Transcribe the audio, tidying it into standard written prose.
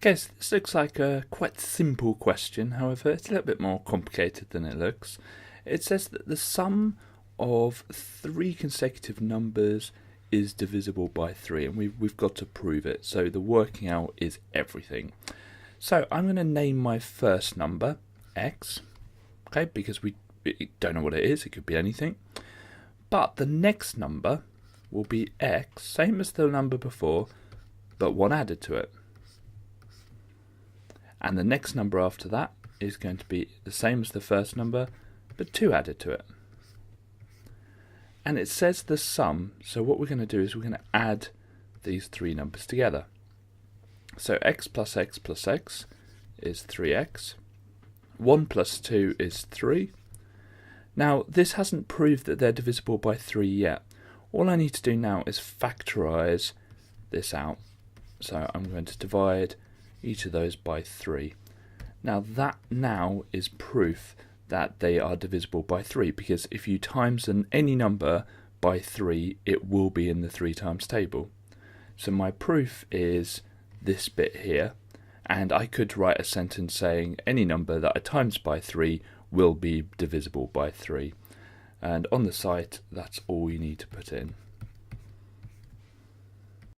Okay, so this looks like a quite simple question, however it's a little bit more complicated than it looks. It says that the sum of 3 consecutive numbers is divisible by 3, and we've got to prove it, so the working out is everything. So I'm going to name my first number x, okay, because we don't know what it is, it could be anything. But the next number will be x, same as the number before, but 1 added to it. And the next number after that is going to be the same as the first number, but 2 added to it. And it says the sum, so what we're going to do is we're going to add these 3 numbers together. So x plus x plus x is 3x. 1 plus 2 is 3. Now, this hasn't proved that they're divisible by 3 yet. All I need to do now is factorise this out. So I'm going to divide each of those by 3. Now that now is proof that they are divisible by 3, because if you times any number by 3, it will be in the 3 times table. So my proof is this bit here, and I could write a sentence saying any number that I times by 3 will be divisible by 3. And on the site, that's all you need to put in.